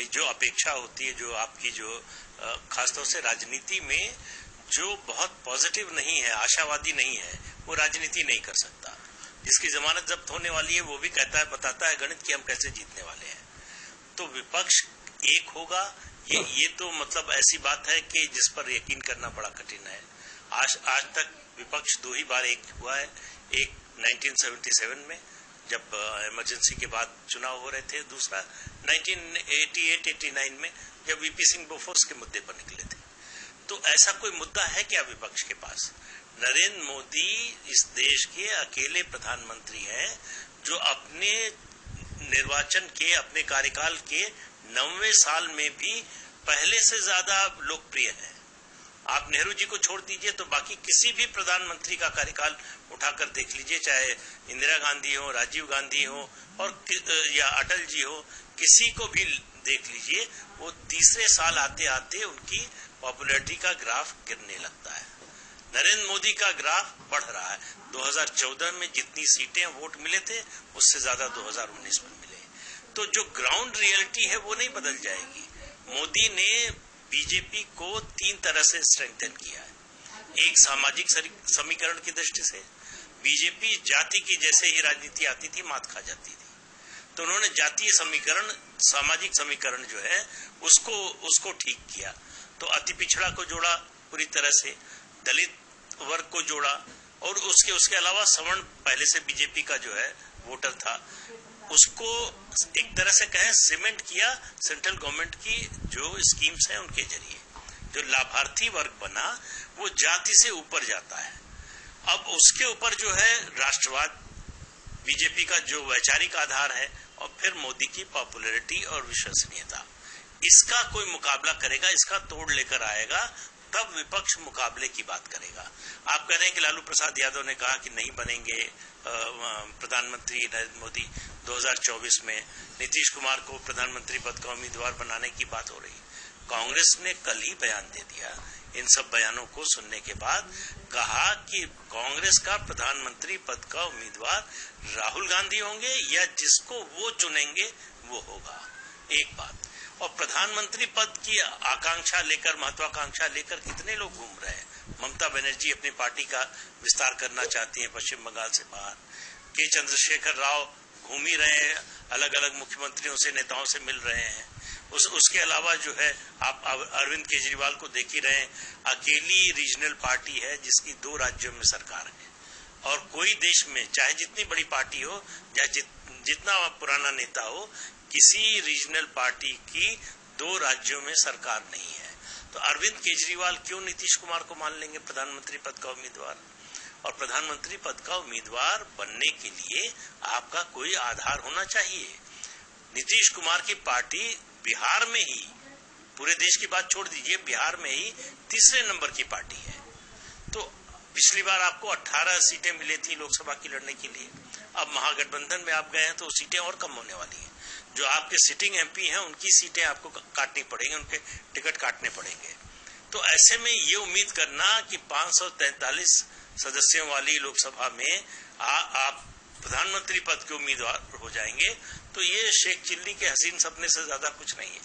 भाई जो अपेक्षा होती है, जो आपकी जो खासतौर से राजनीति में जो बहुत पॉजिटिव नहीं है, आशावादी नहीं है, वो राजनीति नहीं कर सकता। जिसकी जमानत जब्त होने वाली है वो भी कहता है, बताता है गणित कि हम कैसे जीतने वाले हैं। तो विपक्ष एक होगा, ये तो मतलब ऐसी बात है कि जिस पर यकीन करना बड़ा कठिन है। आज तक विपक्ष 2 ही बार एक हुआ है, एक 1977 में जब इमरजेंसी के बाद चुनाव हो रहे थे, दूसरा 1988-89 में जब वीपी सिंह बोफोर्स के मुद्दे पर निकले थे। तो ऐसा कोई मुद्दा है क्या विपक्ष के पास? नरेंद्र मोदी इस देश के अकेले प्रधानमंत्री हैं जो अपने निर्वाचन के, अपने कार्यकाल के 90वें साल में भी पहले से ज्यादा लोकप्रिय हैं। आप नेहरू जी को छोड़ दीजिए तो बाकी किसी भी प्रधानमंत्री का कार्यकाल उठाकर देख लीजिए, चाहे इंदिरा गांधी हो, राजीव गांधी हो और या अटल जी हो, किसी को भी देख लीजिए, वो तीसरे साल आते आते उनकी पॉपुलैरिटी का ग्राफ गिरने लगता है। नरेंद्र मोदी का ग्राफ बढ़ रहा है। 2014 में जितनी सीटें वोट मिले थे उससे ज्यादा 2019 में मिले। तो जो ग्राउंड रियलिटी है वो नहीं बदल जाएगी। मोदी ने बीजेपी को 3 तरह से स्ट्रेंथन किया है। एक, सामाजिक समीकरण की दृष्टि से बीजेपी जाति की जैसे ही राजनीति आती थी मात खा जाती थी, तो उन्होंने जातीय समीकरण, सामाजिक समीकरण जो है उसको ठीक किया। तो अति पिछड़ा को जोड़ा पूरी तरह से, दलित वर्ग को जोड़ा, और उसके अलावा सवर्ण पहले से बीजेपी का जो है वोटर था उसको एक तरह से कहें सीमेंट किया। सेंट्रल गवर्नमेंट की जो स्कीम्स हैं उनके जरिए जो लाभार्थी वर्ग बना वो जाति से ऊपर जाता है। अब उसके ऊपर जो है राष्ट्रवाद, बीजेपी का जो वैचारिक आधार है, और फिर मोदी की पॉपुलैरिटी और विश्वसनीयता, इसका कोई मुकाबला करेगा, इसका तोड़ लेकर आएगा, तब विपक्ष मुकाबले की बात करेगा। आप कह रहे हैं कि लालू प्रसाद यादव ने कहा कि नहीं बनेंगे प्रधानमंत्री नरेंद्र मोदी 2024 में, नीतीश कुमार को प्रधानमंत्री पद का उम्मीदवार बनाने की बात हो रही। कांग्रेस ने कल ही बयान दे दिया। इन सब बयानों को सुनने के बाद कहा कि कांग्रेस का प्रधानमंत्री पद का उम्मीदवार राहुल गांधी होंगे या जिसको वो चुनेंगे वो होगा। एक बात। और प्रधानमंत्री पद की आकांक्षा लेकर, महत्वाकांक्षा लेकर कितने लोग घूम रहे हैं। ममता बनर्जी अपनी पार्टी का विस्तार करना चाहती हैं पश्चिम बंगाल से बाहर। के चंद्रशेखर राव घूम ही रहे हैं, अलग अलग मुख्यमंत्रियों से, नेताओं से मिल रहे हैं। उसके अलावा जो है आप अरविंद केजरीवाल को देख ही रहे हैं, अकेली रीजनल पार्टी है जिसकी 2 राज्यों में सरकार है। और कोई देश में चाहे जितनी बड़ी पार्टी हो, चाहे जितना पुराना नेता हो, किसी रीजनल पार्टी की 2 राज्यों में सरकार नहीं है। तो अरविंद केजरीवाल क्यों नीतीश कुमार को मान लेंगे प्रधानमंत्री पद का उम्मीदवार? और प्रधानमंत्री पद का उम्मीदवार बनने के लिए आपका कोई आधार होना चाहिए। नीतीश कुमार की पार्टी बिहार में ही, पूरे देश की बात छोड़ दीजिए, बिहार में ही 3रे नंबर की पार्टी है। तो पिछली बार आपको 18 सीटें मिली थी लोकसभा की लड़ने के लिए। अब महागठबंधन में आप गए हैं तो सीटें और कम होने वाली हैं। जो आपके सिटिंग एमपी हैं उनकी सीटें आपको काटनी पड़ेंगी, उनके टिकट काटने पड़ेंगे। तो ऐसे में ये उम्मीद करना कि 543 सदस्यों वाली लोकसभा में आप प्रधानमंत्री पद के उम्मीदवार हो जाएंगे, तो ये शेख चिल्ली के हसीन सपने से ज्यादा कुछ नहीं है।